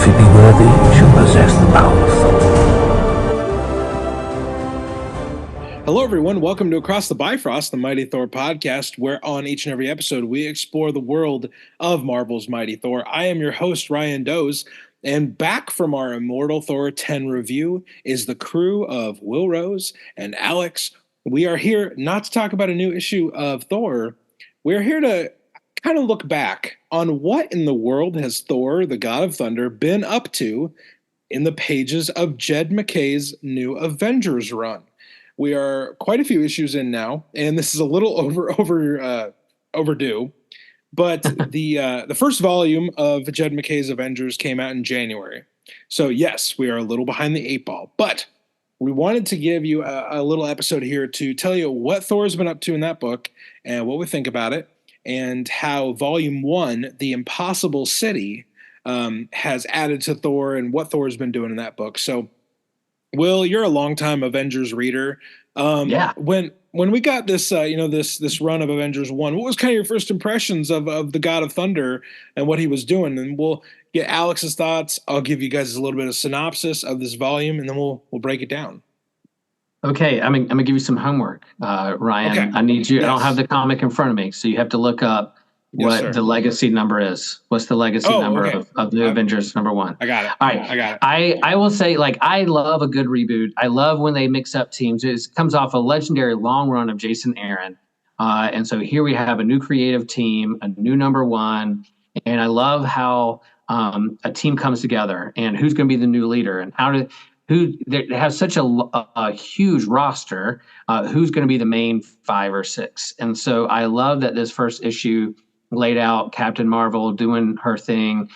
If you be worthy, you shall possess the power of Thor. Hello, everyone. Welcome to Across the Bifrost, the Mighty Thor podcast, where on each and every episode we explore the world of Marvel's Mighty Thor. I am your host, Ryan Doze, and back from our Immortal Thor 10 review is the crew of Will Rose and Alex. We are here not to talk about a new issue of Thor. We're here to kind of look back on what in the world has Thor, the God of Thunder, been up to in the pages of Jed Mackay's new Avengers run. We are quite a few issues in now, and this is a little overdue. But the first volume of Jed Mackay's Avengers came out in January. So yes, we are a little behind the eight ball. But we wanted to give you a little episode here to tell you what Thor's been up to in that book and what we think about it, and how Volume 1, The Impossible City, has added to Thor and what Thor's been doing in that book. So Will, you're a longtime Avengers reader. Yeah. When we got this, this run of Avengers 1, what was kind of your first impressions of the God of Thunder and what he was doing? And we'll get Alex's thoughts. I'll give you guys a little bit of synopsis of this volume, and then we'll break it down. Okay, I'm gonna give you some homework, Ryan. Okay. I need you. Yes. I don't have the comic in front of me, so you have to look up what the legacy number is. What's the legacy number of New Avengers #1? I got it. All right. I got it. I will say, I love a good reboot. I love when they mix up teams. It comes off a legendary long run of Jason Aaron. And so here we have a new creative team, a new #1. And I love how a team comes together and who's going to be the new leader and they have such a huge roster, who's going to be the main 5 or 6. And so I love that this first issue laid out Captain Marvel doing her thing,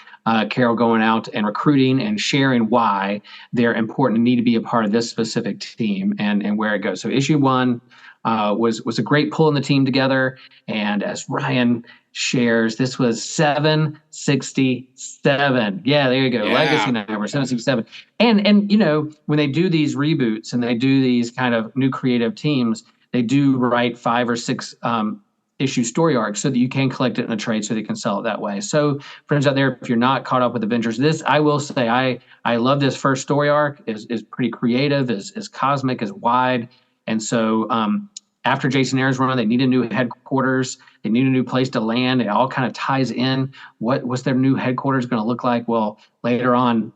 Carol going out and recruiting and sharing why they're important and need to be a part of this specific team and where it goes. So issue 1 was a great pulling the team together. And as Ryan shares, this was 767. Yeah, there you go. Yeah. Legacy number 767. And when they do these reboots and they do these kind of new creative teams, they do write 5 or 6 issue story arcs so that you can collect it in a trade so they can sell it that way. So friends out there, if you're not caught up with Avengers, this, I will say, I love this first story arc. Is pretty creative, is cosmic, is wide. And so after Jason Aaron's run, they need a new headquarters. They need a new place to land. It all kind of ties in. What's their new headquarters going to look like? Well, later on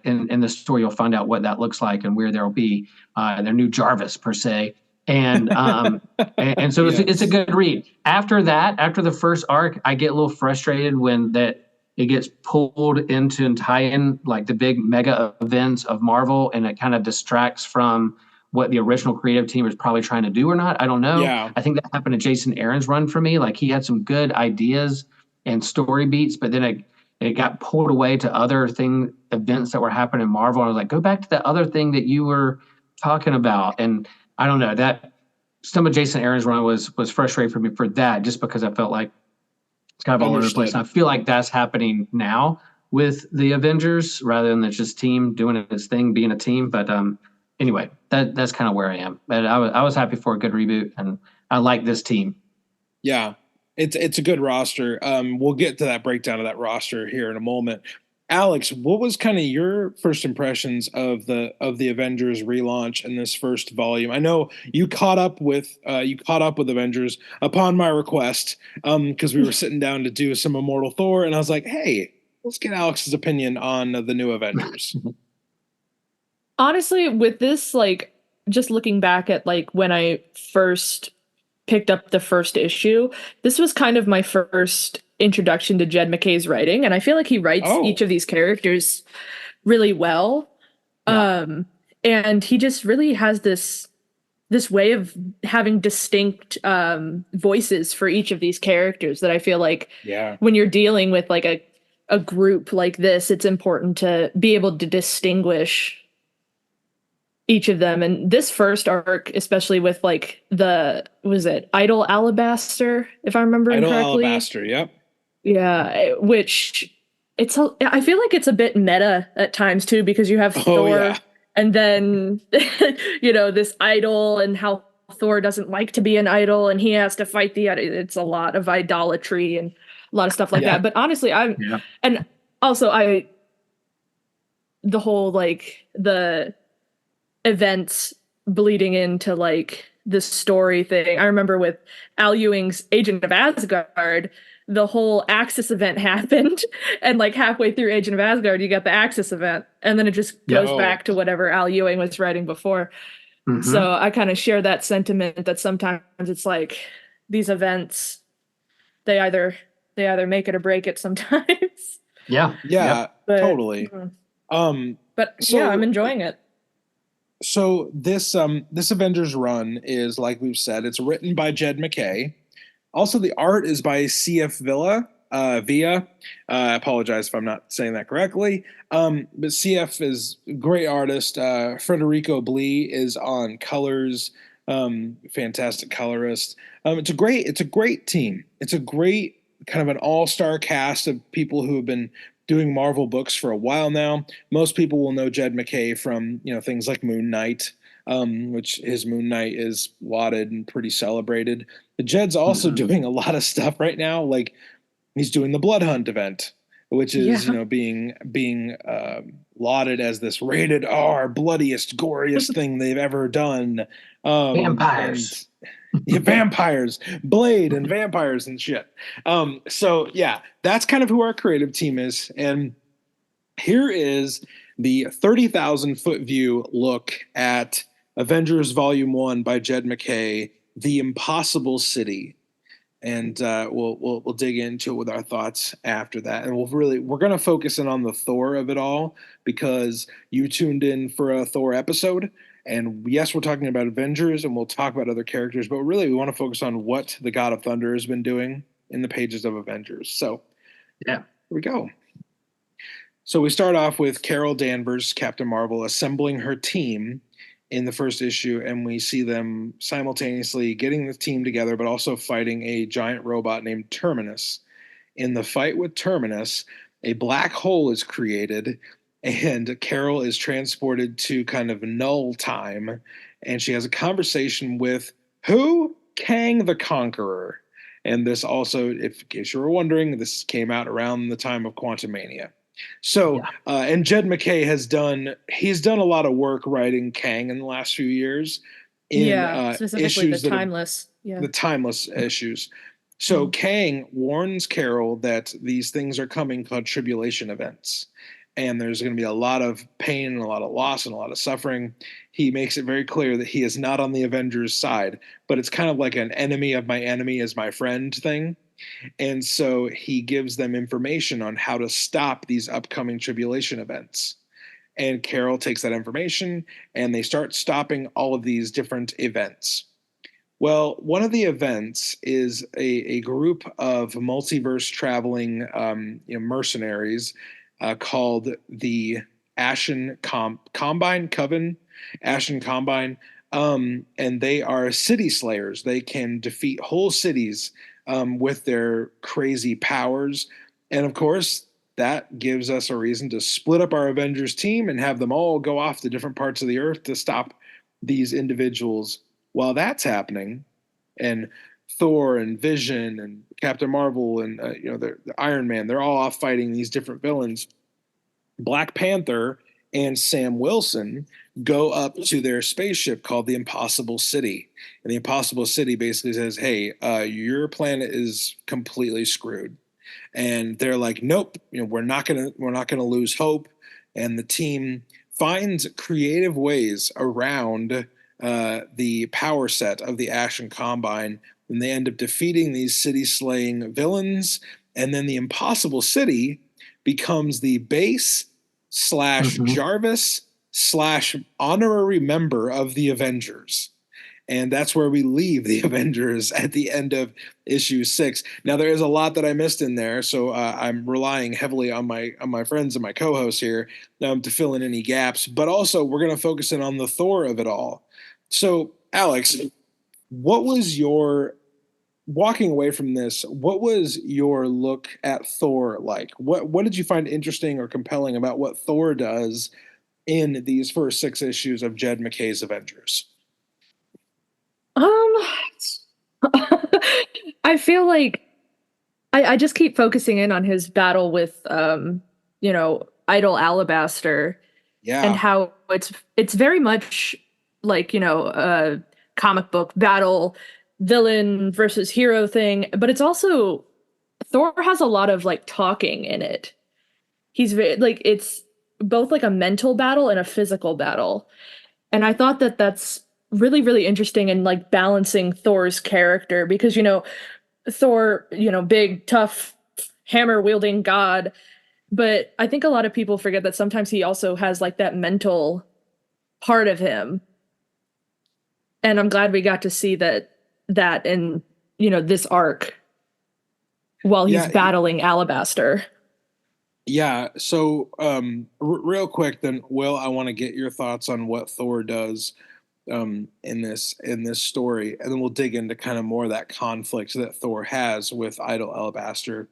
in the story, you'll find out what that looks like and where there'll be their new Jarvis, per se. And and so it's a good read. After that, after the first arc, I get a little frustrated when it gets pulled into and tie in like the big mega events of Marvel, and it kind of distracts from what the original creative team is probably trying to do or not. I don't know. Yeah. I think that happened to Jason Aaron's run for me. Like, he had some good ideas and story beats, but then it got pulled away to other events that were happening in Marvel. And I was like, go back to that other thing that you were talking about. And I don't know, that some of Jason Aaron's run was frustrating for me for that, just because I felt like it's kind of all over the place. And I feel like that's happening now with the Avengers rather than just team doing its thing, being a team. But anyway, that's kind of where I am. But I was happy for a good reboot, and I like this team. Yeah, it's a good roster. We'll get to that breakdown of that roster here in a moment. Alex, what was kind of your first impressions of the Avengers relaunch in this first volume? I know you caught up with Avengers upon my request, because we were sitting down to do some Immortal Thor, and I was like, hey, let's get Alex's opinion on the new Avengers. Honestly, with this, like, just looking back at like when I first picked up the first issue, this was kind of my first introduction to Jed Mackay's writing, and I feel like he writes each of these characters really well. Yeah. And he just really has this way of having distinct voices for each of these characters that I feel like when you're dealing with like a group like this, it's important to be able to distinguish each of them. And this first arc, especially with like was it Idol Alabaster, if I remember correctly? Idol Alabaster, yep. Yeah, which I feel like it's a bit meta at times too, because you have Thor and then this idol, and how Thor doesn't like to be an idol and he has to fight it's a lot of idolatry and a lot of stuff like that. But honestly, and also the whole like the events bleeding into like the story thing. I remember with Al Ewing's Agent of Asgard, the whole Axis event happened, and like halfway through Agent of Asgard, you got the Axis event, and then it just goes back to whatever Al Ewing was writing before. So I kind of share that sentiment that sometimes it's like these events, they either make it or break it sometimes. Yeah, But, totally. But So- yeah, I'm enjoying it. So this Avengers run is, like we've said, it's written by Jed Mackay. Also, the art is by CF Villa. I apologize if I'm not saying that correctly. But CF is a great artist. Federico Blee is on colors. Fantastic colorist. It's a great team. It's a great kind of an all-star cast of people who have been doing Marvel books for a while now. Most people will know Jed Mackay from, things like Moon Knight, which his Moon Knight is lauded and pretty celebrated. But Jed's also doing a lot of stuff right now. Like he's doing the Blood Hunt event, which is, being lauded as this rated R, bloodiest, goriest thing they've ever done. Vampires. Vampires, Blade, and vampires and shit. So yeah, that's kind of who our creative team is. And here is the 30,000 foot view look at Avengers Volume 1 by Jed Mackay, The Impossible City. And we'll dig into it with our thoughts after that. And we're going to focus in on the Thor of it all because you tuned in for a Thor episode. And yes, we're talking about Avengers and we'll talk about other characters, but really we want to focus on what the God of Thunder has been doing in the pages of Avengers. So yeah, here we go. So we start off with Carol Danvers, Captain Marvel, assembling her team in the first issue, and we see them simultaneously getting the team together, but also fighting a giant robot named Terminus. In the fight with Terminus, a black hole is created, and Carol is transported to kind of null time, and she has a conversation with who? Kang the Conqueror. And this also, in case you were wondering, this came out around the time of Quantumania. So, and Jed Mackay he's done a lot of work writing Kang in the last few years. Specifically issues the timeless. The timeless issues. So Kang warns Carol that these things are coming called tribulation events. And there's going to be a lot of pain and a lot of loss and a lot of suffering. He makes it very clear that he is not on the Avengers side, but it's kind of like an enemy of my enemy is my friend thing. And so he gives them information on how to stop these upcoming tribulation events. And Carol takes that information and they start stopping all of these different events. Well, one of the events is a group of multiverse traveling mercenaries called the Ashen Combine Coven, Ashen Combine, and they are city slayers. They can defeat whole cities with their crazy powers, and of course, that gives us a reason to split up our Avengers team and have them all go off to different parts of the earth to stop these individuals. While that's happening, and Thor and Vision and Captain Marvel and the Iron Man, they're all off fighting these different villains. Black Panther and Sam Wilson go up to their spaceship called the Impossible City. And the Impossible City basically says, hey, your planet is completely screwed. And they're like, nope, we're not gonna lose hope. And the team finds creative ways around the power set of the Ashen Combine, and they end up defeating these city-slaying villains. And then the Impossible City becomes the base / Jarvis / honorary member of the Avengers. And that's where we leave the Avengers at the end of issue 6. Now, there is a lot that I missed in there, so I'm relying heavily on my friends and my co-hosts here to fill in any gaps. But also, we're going to focus in on the Thor of it all. So, Alex, what was your walking away from this? What was your look at Thor like? What did you find interesting or compelling about what Thor does in these first 6 issues of Jed Mackay's Avengers? I feel like I just keep focusing in on his battle with Idol Alabaster and how it's very much like, a comic book battle, villain versus hero thing, but it's also Thor has a lot of like talking in it. He's very like it's both like a mental battle and a physical battle. And I thought that that's really, really interesting in like balancing Thor's character because, Thor, big, tough, hammer wielding god. But I think a lot of people forget that sometimes he also has like that mental part of him. And I'm glad we got to see that in, this arc while he's battling Alabaster. Yeah. So, real quick, then, Will, I want to get your thoughts on what Thor does in this story, and then we'll dig into kind of more of that conflict that Thor has with Idol Alabaster.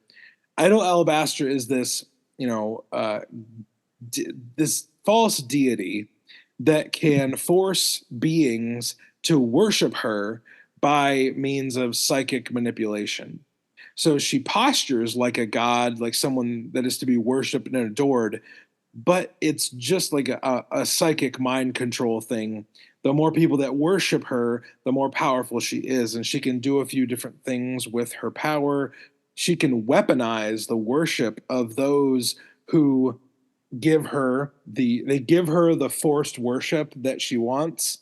Idol Alabaster is this, this false deity that can force beings to worship her by means of psychic manipulation. So she postures like a god, like someone that is to be worshipped and adored, but it's just like a psychic mind control thing. The more people that worship her, the more powerful she is, and she can do a few different things with her power. She can weaponize the worship of those who give her the forced worship that she wants.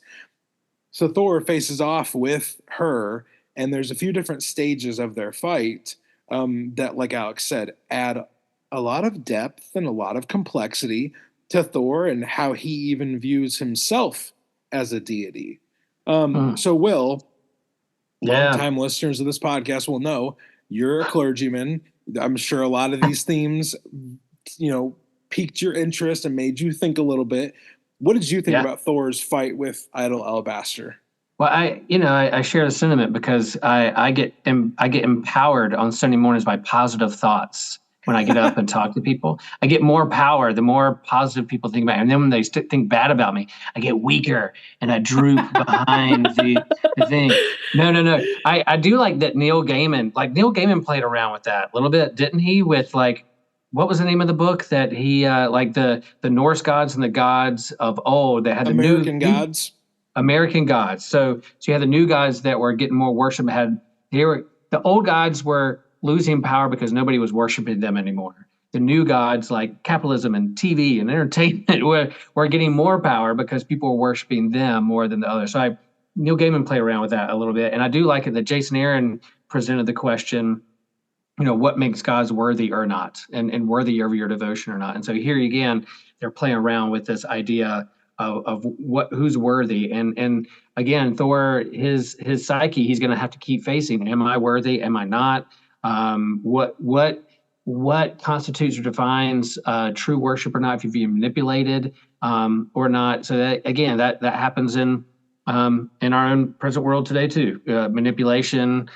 So Thor faces off with her, and there's a few different stages of their fight that, like Alex said, add a lot of depth and a lot of complexity to Thor and how he even views himself as a deity. So, Will, longtime listeners of this podcast will know you're a clergyman. I'm sure a lot of these themes, piqued your interest and made you think a little bit. What did you think about Thor's fight with Idol Alabaster? Well, I share the sentiment because I get empowered on Sunday mornings by positive thoughts. When I get up and talk to people, I get more power the more positive people think about me. And then when they think bad about me, I get weaker and I droop behind the thing. No. I do like that Neil Gaiman played around with that a little bit, didn't he? With like, what was the name of the book that he like the Norse gods and the gods of old that had the American gods. American gods. So you had the new gods that were getting more worship. The old gods were losing power because nobody was worshiping them anymore. The new gods like capitalism and TV and entertainment were getting more power because people were worshiping them more than the others. So Neil Gaiman played around with that a little bit. And I do like it that Jason Aaron presented the question, what makes gods worthy or not and worthy of your devotion or not. And so here again, they're playing around with this idea of who's worthy. And again, Thor, his psyche, he's going to have to keep facing. Am I worthy? Am I not? What constitutes or defines true worship or not, if you've been manipulated or not. So that again, that happens in our own present world today too. Manipulation,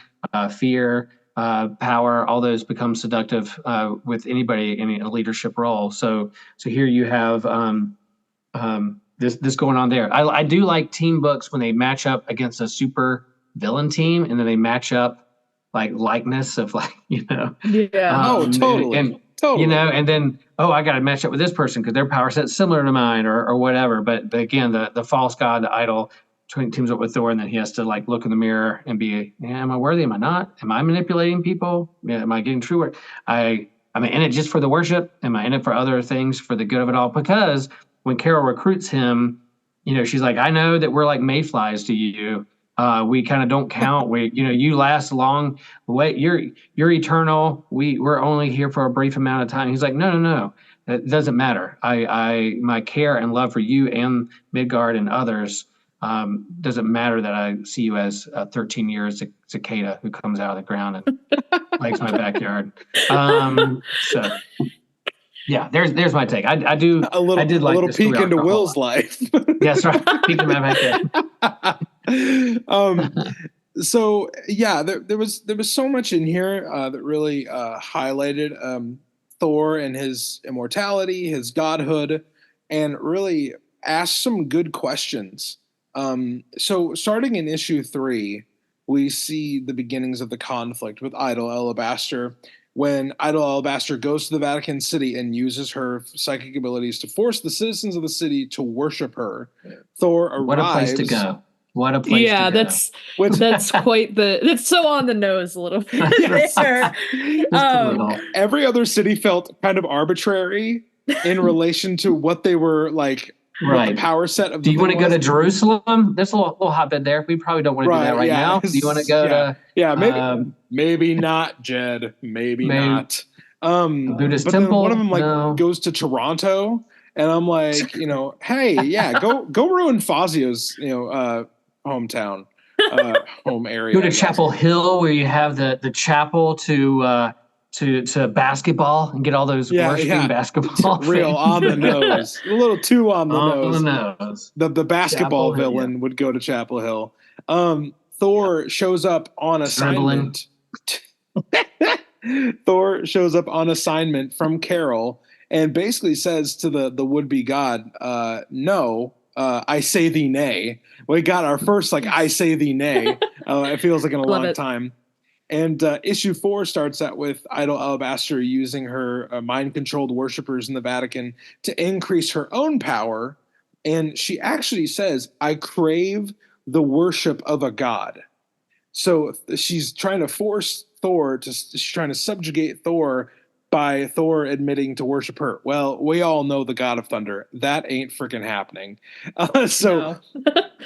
fear, power, all those become seductive with anybody in a leadership role. So here you have this going on there. I do like team books when they match up against a super villain team and then they match up like likeness of totally. And and then I got to match up with this person because their power set's similar to mine or whatever. But again, the false god, the idol, teams up with Thor, and then he has to like look in the mirror and be, am I worthy? Am I not? Am I manipulating people? Am I getting true? Am I in it just for the worship? Am I in it for other things for the good of it all? Because when Carol recruits him, she's like, I know that we're like mayflies to you. We kind of don't count. You last long. Wait, you're eternal. We're only here for a brief amount of time. He's like, no. It doesn't matter. My care and love for you and Midgard and others doesn't matter that I see you as a 13-year cicada who comes out of the ground and likes my backyard. So yeah, there's my take. I did like a little peek into Will's life. That's right. Peek into my backyard. So yeah, there was so much in here that really highlighted Thor and his immortality, his godhood, and really asked some good questions. So starting in issue 3, we see the beginnings of the conflict with Idol Alabaster. when Idol Alabaster goes to the Vatican City and uses her psychic abilities to force the citizens of the city to worship her. Thor arrives. What a place to go. What a place to go. That's quite that's so on the nose a little bit there. Every other city felt kind of arbitrary in relation to what they were like. Right. What the power set of. Do you want to go to Jerusalem? There's a little hotbed there. We probably don't want to do that now. Do you want to go to? Yeah, maybe not, Jed. Maybe not. Buddhist but temple. Then one of them goes to Toronto, and I'm like, hey, go ruin Fazio's hometown, home area. Go to Chapel Hill where you have the chapel to basketball and get all those worshiping basketball. Real on the nose. A little too on the nose. The basketball villain would go to Chapel Hill. Thor shows up on assignment. Thor shows up on assignment from Carol and basically says to the would-be god, no, I say thee nay. We got our first I say thee nay. It feels like in a long time. And issue 4 starts out with Idol Alabaster using her mind-controlled worshipers in the Vatican to increase her own power. And she actually says, I crave the worship of a god. So she's trying to force she's trying to subjugate Thor by Thor admitting to worship her. Well, we all know the God of Thunder. That ain't freaking happening. No.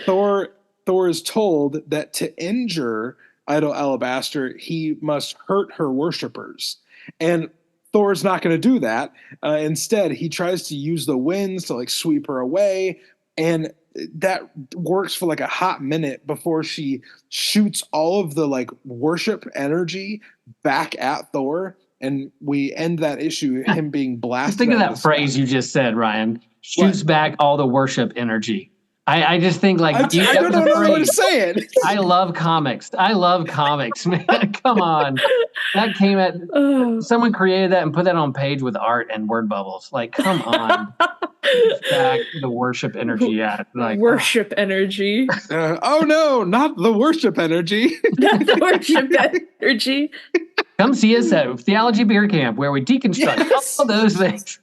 Thor is told that to injure Idol Alabaster, he must hurt her worshipers. And Thor's not going to do that. Instead, he tries to use the winds to sweep her away. And that works for a hot minute before she shoots all of the worship energy back at Thor. And we end that issue, him being blasted. Just think of that phrase you just said, Ryan. Shoots back all the worship energy. I just think I don't know what to say it. I love comics. Man. Come on. That came at someone created that and put that on page with art and word bubbles. Come on. Back the worship energy at worship energy. Oh no, not the worship energy. Not the worship energy. Come see us at Theology Beer Camp where we deconstruct all those things.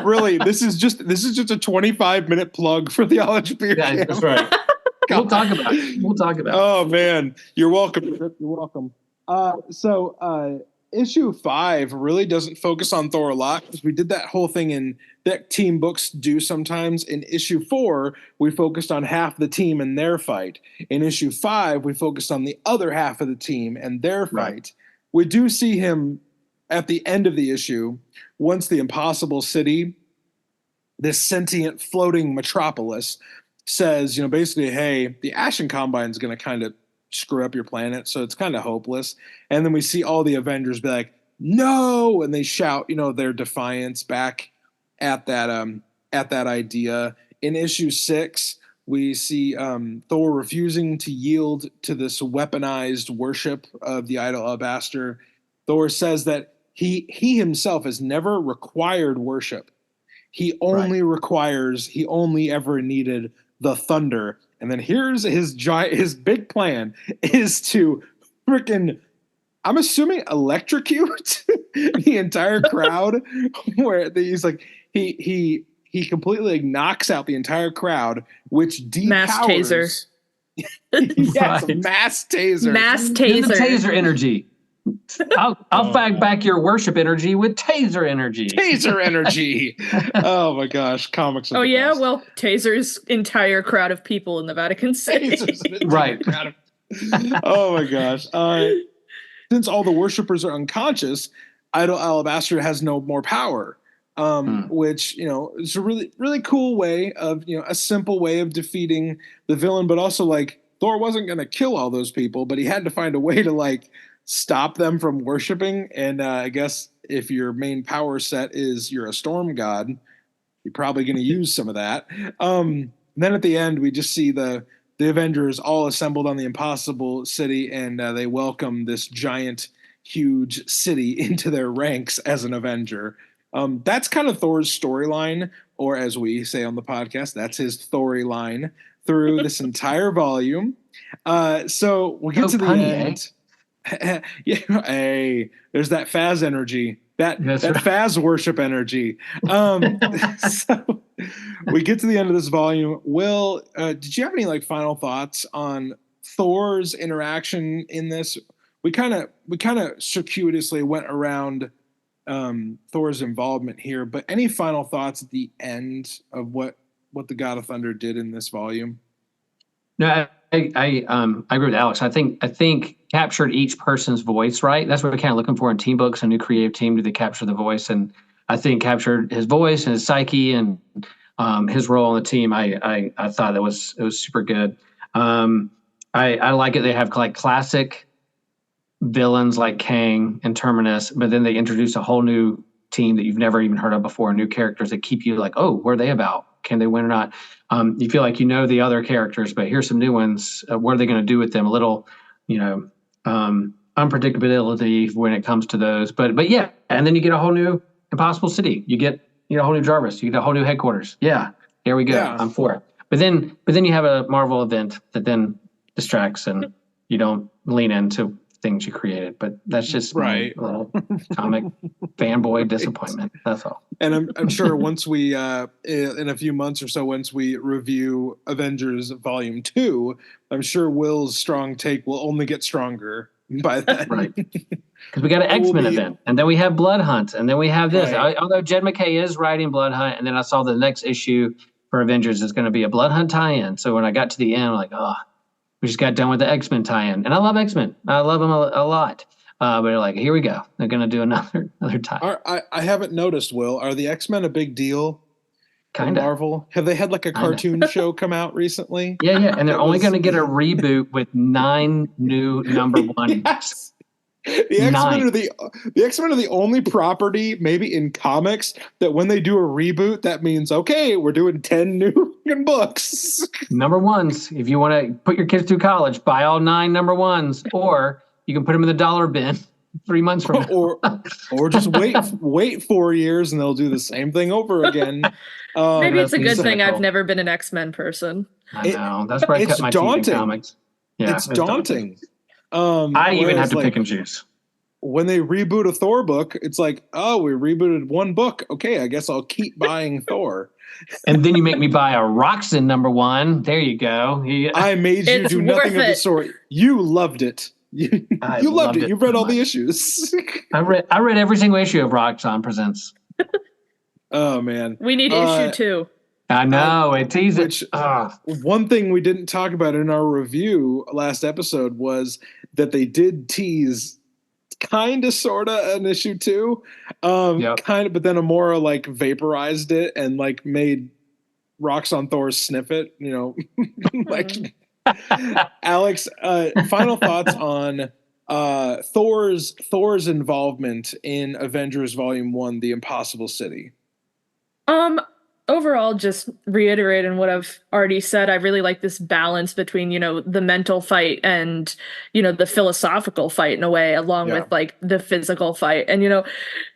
Really, this is just a 25-minute plug for Theology Beer Camp. That's right. We'll talk about it. Oh man, you're welcome. You're welcome. So issue 5 really doesn't focus on Thor a lot because we did that whole thing that team books do sometimes. In issue 4, we focused on half the team and their fight. In issue 5, we focused on the other half of the team and their fight. Right. We do see him at the end of the issue, once the impossible city, this sentient floating metropolis, says, basically, hey, the Ashen Combine is going to kind of screw up your planet, so it's kind of hopeless. And then we see all the Avengers be like, no, and they shout, their defiance back at that idea. In issue 6, we see Thor refusing to yield to this weaponized worship of the Idol Alabaster. Thor says that he himself has never required worship. He only ever needed the thunder. And then here's his big plan is to freaking, I'm assuming, electrocute the entire crowd, where he's he completely knocks out the entire crowd, which depowers. Mass taser. Yes, mass taser. Mass taser. The taser energy. I'll fight back your worship energy with taser energy. Taser energy. Oh my gosh, comics. Oh yeah, well, Taser's entire crowd of people in the Vatican City. Right. Oh my gosh. Since all the worshipers are unconscious, Idol Alabaster has no more power. Which, is a really, really cool way of, a simple way of defeating the villain, but also Thor wasn't going to kill all those people, but he had to find a way to stop them from worshiping. And I guess if your main power set is you're a storm god, you're probably going to use some of that. Then at the end, we just see the Avengers all assembled on the impossible city, and they welcome this giant, huge city into their ranks as an Avenger. That's kind of Thor's storyline, or as we say on the podcast, that's his Thory-line through this entire volume. So we'll get to the end. Yeah, hey, there's that Faz energy. That right. Faz worship energy. So we get to the end of this volume. Will, did you have any like final thoughts on Thor's interaction in this? We kind of circuitously went around Thor's involvement here, but any final thoughts at the end of what the God of Thunder did in this volume? No, I agree with Alex. I think captured each person's voice right. That's what we're kind of looking for in team books. A new creative team, do they capture the voice? And I think captured his voice and his psyche and his role on the team. I thought it was super good. I like it. They have like classic villains like Kang and Terminus, but then they introduce a whole new team that you've never even heard of before, new characters that keep you like, oh, what are they about? Can they win or not? You feel like you know the other characters, but here's some new ones. What are they going to do with them? A little, unpredictability when it comes to those. But yeah, and then you get a whole new Impossible City. You get a whole new Jarvis. You get a whole new headquarters. Yeah, there we go. Yeah. I'm for it. But then you have a Marvel event that then distracts and you don't lean into things you created. But that's just right. My little comic fanboy disappointment. That's all. And I'm sure once we in a few months or so, once we review Avengers Volume 2, I'm sure Will's strong take will only get stronger by then. Right. Because we got an X-Men event, and then we have Blood Hunt, and then we have this. Right. Although Jed Mackay is writing Blood Hunt, and then I saw the next issue for Avengers is going to be a Blood Hunt tie-in. So when I got to the end, I'm like, oh, we just got done with the X-Men tie-in. And I love X-Men. I love them a lot. But they're like, here we go. They're going to do another tie. I haven't noticed, Will. Are the X-Men a big deal? Kind of. Marvel? Have they had like a cartoon show come out recently? Yeah. And they're only going to get a reboot with 9 new number one. Yes. The X-Men are the only property, maybe in comics, that when they do a reboot, that means, okay, we're doing 10 new books. Number ones. If you want to put your kids through college, buy all 9 number ones, or you can put them in the dollar bin 3 months from now. or just wait 4 years and they'll do the same thing over again. Maybe it's a good thing I've never been an X-Men person. I know. That's where I cut my teeth in comics. Yeah, it's daunting. I even have to pick and choose. When they reboot a Thor book, it's like, oh, we rebooted one book. Okay, I guess I'll keep buying Thor. And then you make me buy a Roxanne number 1. There you go. I made you do nothing of the sort. You loved it. You loved it. You read all the issues. I read every single issue of Roxanne Presents. Oh man, we need issue 2. I know it teases. One thing we didn't talk about in our review last episode was that they did tease kind of sort of an issue 2, kind of, but then Amora like vaporized it and like made Roxanne Thor sniff it, like Alex, final thoughts on Thor's involvement in Avengers Volume 1, The Impossible City. Overall, just reiterating what I've already said, I really like this balance between, the mental fight and, the philosophical fight in a way, along with like the physical fight. And,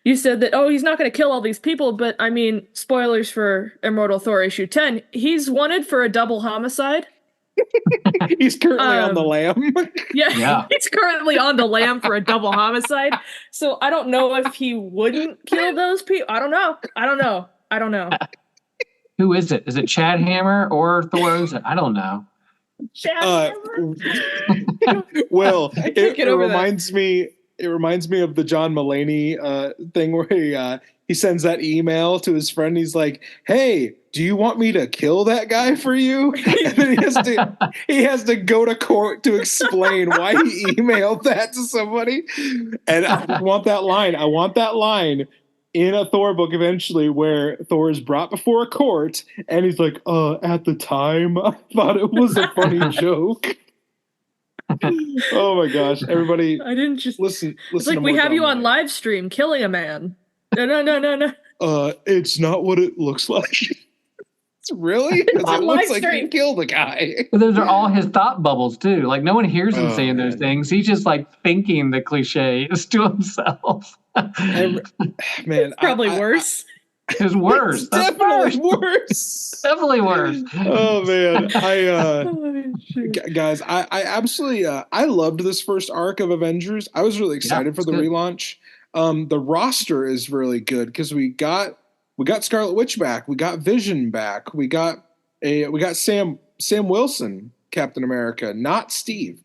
you said that, he's not going to kill all these people. But I mean, spoilers for Immortal Thor issue 10, he's wanted for a double homicide. He's currently on the lam. Yeah, he's currently on the lam for a double homicide. So I don't know if he wouldn't kill those people. I don't know. Who is it? Is it Chad Hammer or Thor? I don't know. Chad Hammer. Well, it reminds me. It reminds me of the John Mulaney thing where he sends that email to his friend. He's like, "Hey, do you want me to kill that guy for you?" And then he has to go to court to explain why he emailed that to somebody. And I want that line in a Thor book eventually where Thor is brought before a court and he's like, at the time, I thought it was a funny joke. Oh my gosh. Everybody, I didn't just listen. It's like, we have you on live stream killing a man. No. It's not what it looks like. Really? Because it looks like he killed a guy. But those are all his thought bubbles too. Like no one hears him saying those things. He's just like thinking the cliches to himself. Man, probably worse. It's worse. It's definitely worse. Definitely worse. Oh man, guys, I absolutely I loved this first arc of Avengers. I was really excited for the relaunch. The roster is really good because we got Scarlet Witch back, we got Vision back, we got Sam Wilson, Captain America, not Steve.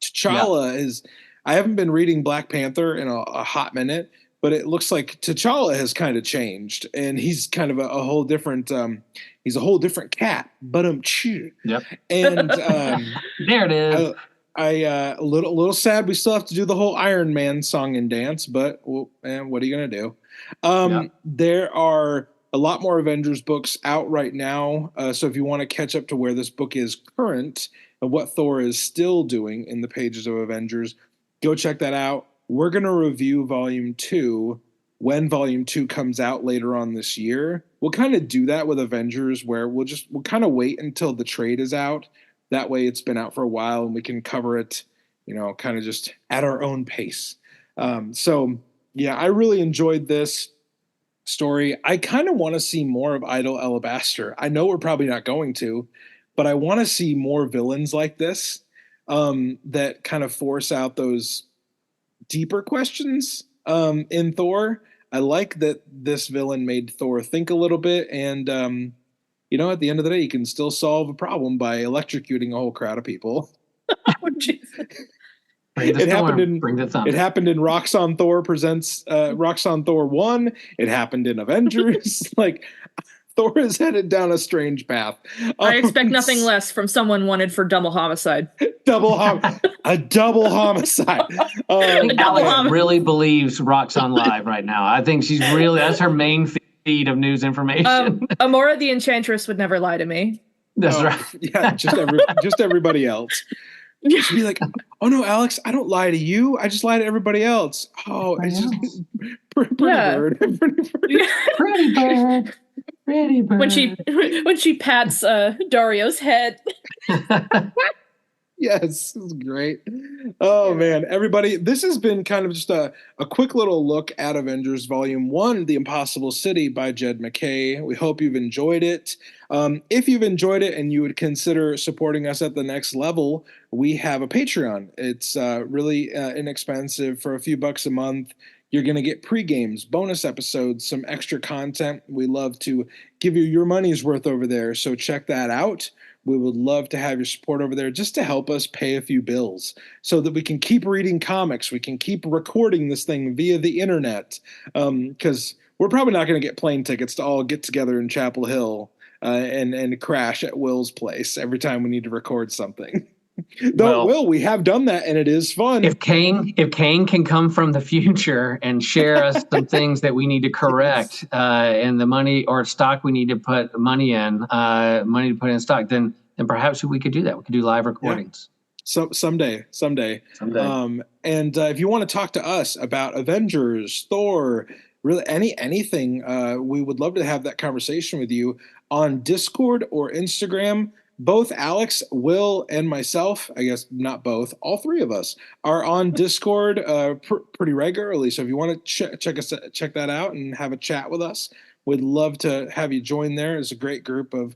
T'Challa is. I haven't been reading Black Panther in a hot minute, but it looks like T'Challa has kind of changed, and he's kind of a whole different. He's a whole different cat. But Yep. And there it is. I a little sad. We still have to do the whole Iron Man song and dance, but what are you gonna do? There are a lot more Avengers books out right now. So if you want to catch up to where this book is current and what Thor is still doing in the pages of Avengers, go check that out. We're going to review Volume 2 when Volume 2 comes out later on this year. We'll kind of do that with Avengers where we'll kind of wait until the trade is out. That way it's been out for a while and we can cover it, kind of just at our own pace. So, yeah, I really enjoyed this story. I kind of want to see more of Idol Alabaster. I know we're probably not going to, but I want to see more villains like this that kind of force out those deeper questions in Thor. I like that this villain made Thor think a little bit, and at the end of the day, you can still solve a problem by electrocuting a whole crowd of people. Oh, Jesus. It happened in Roxxon Thor presents Roxxon Thor 1. It happened in Avengers. Like, Thor is headed down a strange path. I expect nothing less from someone wanted for double homicide. A double homicide. Alex really believes Roxxon Live right now. I think she's really, that's her main feed of news information. Amora the Enchantress would never lie to me. That's right. Yeah, just everybody else. She'd be like, "Oh no, Alex, I don't lie to you. I just lie to everybody else." Oh, it's just pretty bird. Pretty bird. Pretty bird. When she pats Dario's head. Yes, this is great. Oh man, everybody, this has been kind of just a quick little look at Avengers Volume 1, The Impossible City by Jed Mackay. We hope you've enjoyed it. If you've enjoyed it and you would consider supporting us at the next level, we have a Patreon. It's really inexpensive. For a few bucks a month, you're going to get pre-games, bonus episodes, some extra content. We love to give you your money's worth over there, so check that out. We would love to have your support over there just to help us pay a few bills so that we can keep reading comics. We can keep recording this thing via the internet because we're probably not going to get plane tickets to all get together in Chapel Hill and crash at Will's place every time we need to record something. Will, we have done that and it is fun. If Kane can come from the future and share us some things that we need to correct and the money or stock we need to put money in, money to put in stock, then perhaps we could do that. We could do live recordings. Yeah. So someday. And if you want to talk to us about Avengers, Thor, really anything, we would love to have that conversation with you on Discord or Instagram. Both Alex, Will, and myself, I guess not both, all three of us are on Discord pretty regularly. So if you want to check that out and have a chat with us, we'd love to have you join there. It's a great group of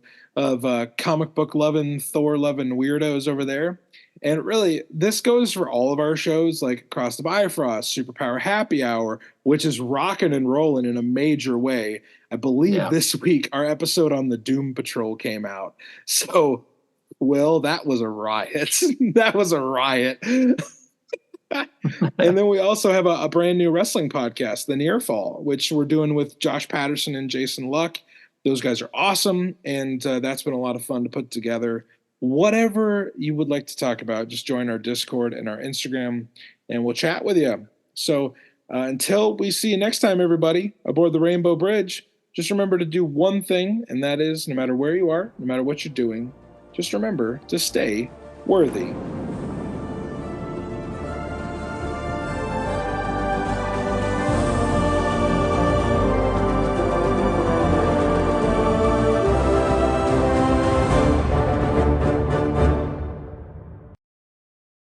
comic book loving, Thor loving weirdos over there. And really, this goes for all of our shows like Across the Bifrost, Superpower Happy Hour, which is rocking and rolling in a major way. I believe this week our episode on the Doom Patrol came out. So, Will, that was a riot. That was a riot. And then we also have a brand new wrestling podcast, The Near Fall, which we're doing with Josh Patterson and Jason Luck. Those guys are awesome, and that's been a lot of fun to put together. Whatever you would like to talk about, just join our Discord and our Instagram, and we'll chat with you. So until we see you next time, everybody, aboard the Rainbow Bridge, just remember to do one thing, and that is no matter where you are, no matter what you're doing, just remember to stay worthy